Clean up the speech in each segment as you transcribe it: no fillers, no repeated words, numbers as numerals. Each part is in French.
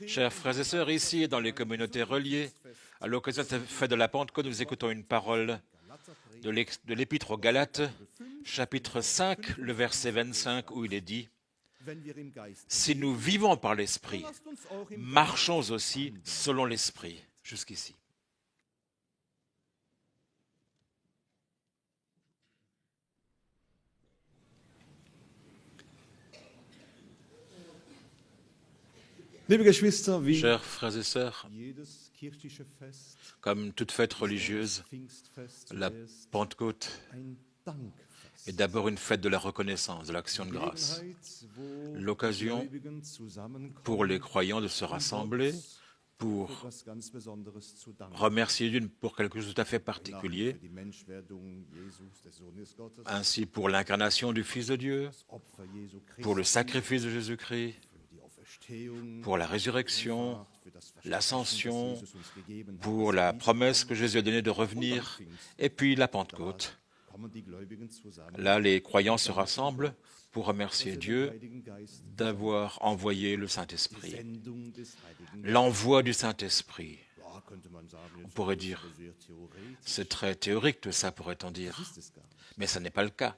Chers frères et sœurs, ici et dans les communautés reliées, à l'occasion de cette fête de la Pentecôte, nous écoutons une parole de l'Épître aux Galates, chapitre 5, le verset 25, où il est dit « Si nous vivons par l'Esprit, marchons aussi selon l'Esprit. » Jusqu'ici. Chers frères et sœurs, comme toute fête religieuse, la Pentecôte est d'abord une fête de la reconnaissance, de l'action de grâce. L'occasion pour les croyants de se rassembler pour remercier Dieu pour quelque chose de tout à fait particulier, ainsi pour l'incarnation du Fils de Dieu, pour le sacrifice de Jésus-Christ, pour la résurrection, l'ascension, pour la promesse que Jésus a donnée de revenir, et puis la Pentecôte. Là, les croyants se rassemblent pour remercier Dieu d'avoir envoyé le Saint-Esprit. L'envoi du Saint-Esprit. On pourrait dire, c'est très théorique tout ça, pourrait-on dire, mais ce n'est pas le cas.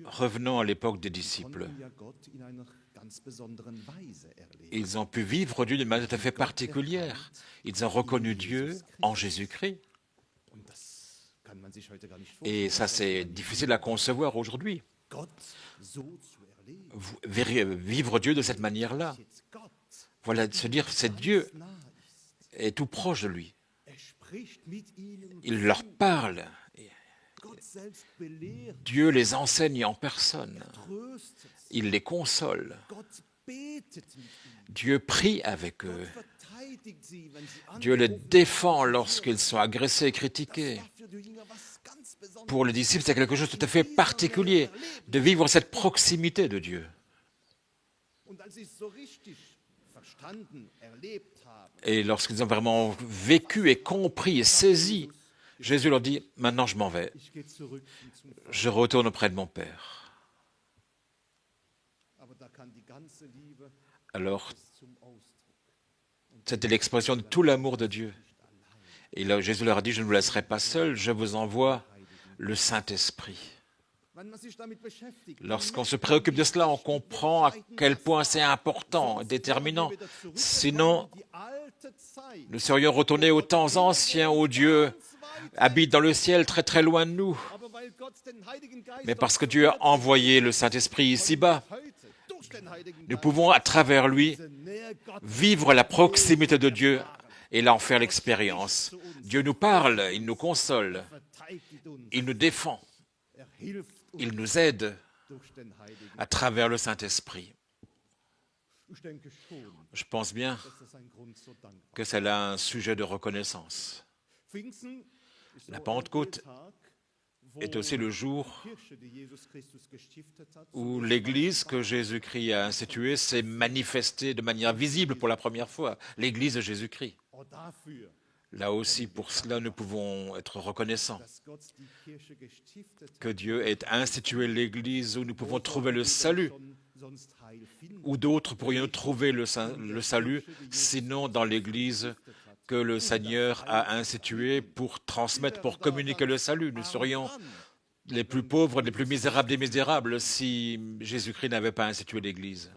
Revenons à l'époque des disciples. Ils ont pu vivre Dieu d'une manière tout à fait particulière. Ils ont reconnu Dieu en Jésus-Christ. Et ça, c'est difficile à concevoir aujourd'hui. Vivre Dieu de cette manière-là. Voilà, se dire, c'est Dieu est tout proche de lui. Il leur parle. Dieu les enseigne en personne. Il les console. Dieu prie avec eux. Dieu les défend lorsqu'ils sont agressés et critiqués. Pour les disciples, c'est quelque chose de tout à fait particulier de vivre cette proximité de Dieu. Et lorsqu'ils ont vraiment vécu et compris et saisi, Jésus leur dit, maintenant je m'en vais. Je retourne auprès de mon Père. Alors, c'était l'expression de tout l'amour de Dieu. Et là, Jésus leur a dit, je ne vous laisserai pas seul, je vous envoie le Saint-Esprit. Lorsqu'on se préoccupe de cela, on comprend à quel point c'est important, déterminant. Sinon, nous serions retournés aux temps anciens où Dieu habite dans le ciel très très loin de nous. Mais parce que Dieu a envoyé le Saint-Esprit ici-bas, nous pouvons à travers lui vivre la proximité de Dieu et là en faire l'expérience. Dieu nous parle, il nous console, il nous défend, il nous aide à travers le Saint-Esprit. Je pense bien que c'est là un sujet de reconnaissance. La Pentecôte est aussi le jour où l'Église que Jésus-Christ a instituée s'est manifestée de manière visible pour la première fois, l'Église de Jésus-Christ. Là aussi, pour cela, nous pouvons être reconnaissants que Dieu ait institué l'Église où nous pouvons trouver le salut, où d'autres pourrions trouver le salut, sinon dans l'Église que le Seigneur a instituée pour transmettre, pour communiquer le salut. Nous serions les plus pauvres, les plus misérables des misérables si Jésus-Christ n'avait pas institué l'Église.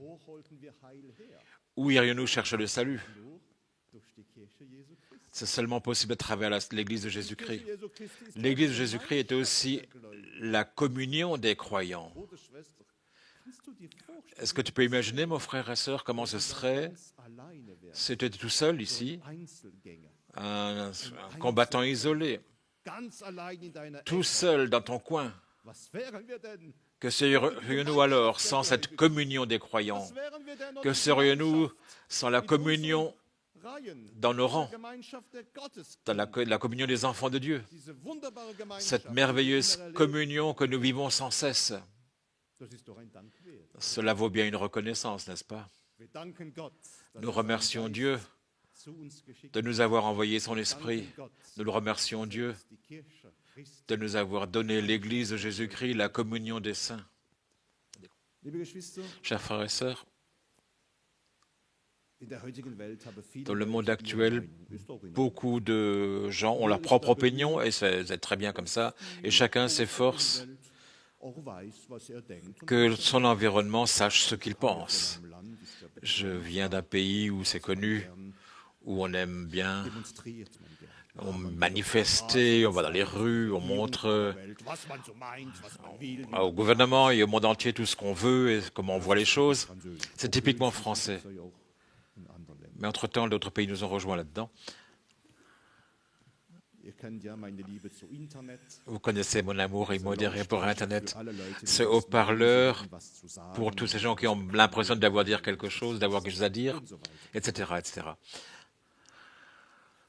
Où irions-nous chercher le salut? C'est seulement possible à travers l'Église de Jésus-Christ. L'Église de Jésus-Christ est aussi la communion des croyants. Est-ce que tu peux imaginer, mon frère et sœur, comment ce serait si tu étais tout seul ici, un combattant isolé, tout seul dans ton coin? Que serions-nous alors sans cette communion des croyants? Que serions-nous sans la communion dans nos rangs, dans la communion des enfants de Dieu? Cette merveilleuse communion que nous vivons sans cesse. Cela vaut bien une reconnaissance, n'est-ce pas? Nous remercions Dieu de nous avoir envoyé son Esprit. Nous le remercions Dieu de nous avoir donné l'Église de Jésus-Christ, la communion des saints. Chers frères et sœurs, Dans le monde actuel, beaucoup de gens ont leur propre opinion et c'est très bien comme ça. Et chacun s'efforce que son environnement sache ce qu'il pense. Je viens d'un pays où c'est connu, où on aime bien, on manifeste, on va dans les rues, on montre au gouvernement et au monde entier tout ce qu'on veut et comment on voit les choses. C'est typiquement français. Mais entre-temps, d'autres pays nous ont rejoints là-dedans. Vous connaissez mon amour immodéré pour Internet, ce haut-parleur pour tous ces gens qui ont l'impression d'avoir à dire quelque chose, d'avoir quelque chose à dire, etc., etc.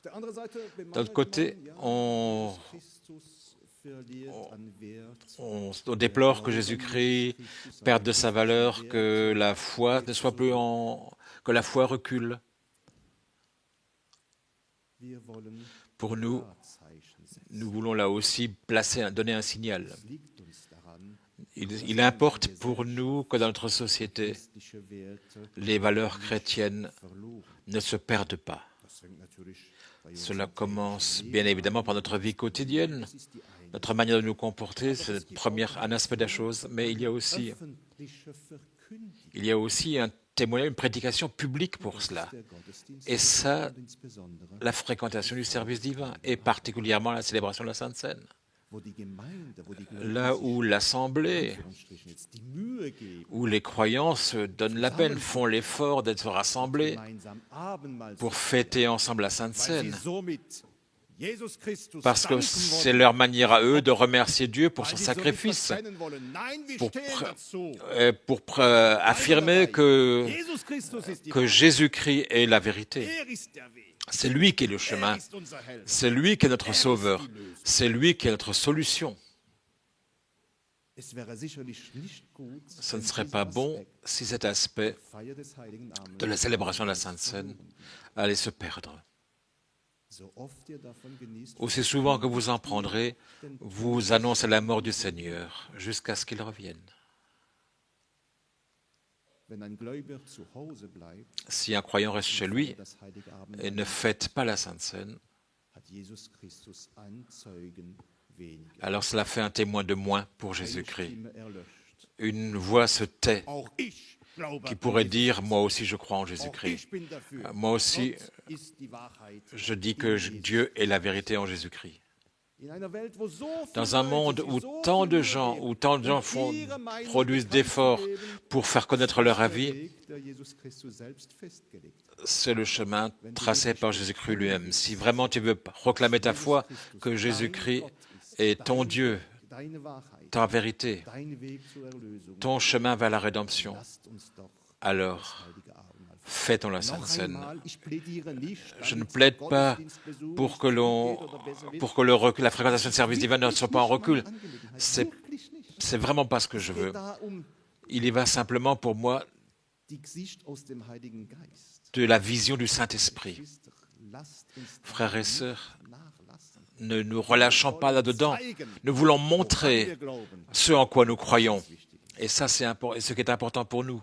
D'un autre côté, on déplore que Jésus-Christ perde de sa valeur, que la foi ne soit plus que la foi recule. Pour nous, nous voulons là aussi donner un signal. Il importe pour nous que dans notre société, les valeurs chrétiennes ne se perdent pas. Cela commence bien évidemment par notre vie quotidienne, notre manière de nous comporter, c'est un aspect de la chose, mais il y a aussi un témoignage, une prédication publique pour cela. Et ça, la fréquentation du service divin, et particulièrement la célébration de la Sainte Seine. Là où l'Assemblée, où les croyants se donnent la peine, font l'effort d'être rassemblés pour fêter ensemble la Sainte Seine, parce que c'est leur manière à eux de remercier Dieu pour son sacrifice, pour affirmer que Jésus-Christ est la vérité. C'est lui qui est le chemin, c'est lui qui est notre sauveur, c'est lui qui est notre solution. Ce ne serait pas bon si cet aspect de la célébration de la Sainte Seine allait se perdre. Aussi souvent que vous en prendrez, vous annoncez la mort du Seigneur jusqu'à ce qu'il revienne. Si un croyant reste chez lui et ne fête pas la Sainte Seine, alors cela fait un témoin de moins pour Jésus-Christ. Une voix se tait qui pourrait dire « Moi aussi je crois en Jésus-Christ ». Moi aussi, je dis que Dieu est la vérité en Jésus-Christ. Dans un monde où tant de gens produisent d'efforts pour faire connaître leur avis, c'est le chemin tracé par Jésus-Christ lui-même. Si vraiment tu veux proclamer ta foi, que Jésus-Christ est ton Dieu, ta vérité, ton chemin vers la rédemption, alors fêtons la Sainte Seine. Je ne plaide pas pour que la fréquentation de service divin ne soit pas en recul. C'est vraiment pas ce que je veux. Il y va simplement pour moi de la vision du Saint-Esprit. Frères et sœurs, ne nous relâchons pas là-dedans. Nous voulons montrer ce en quoi nous croyons. Et ça, c'est ce qui est important pour nous.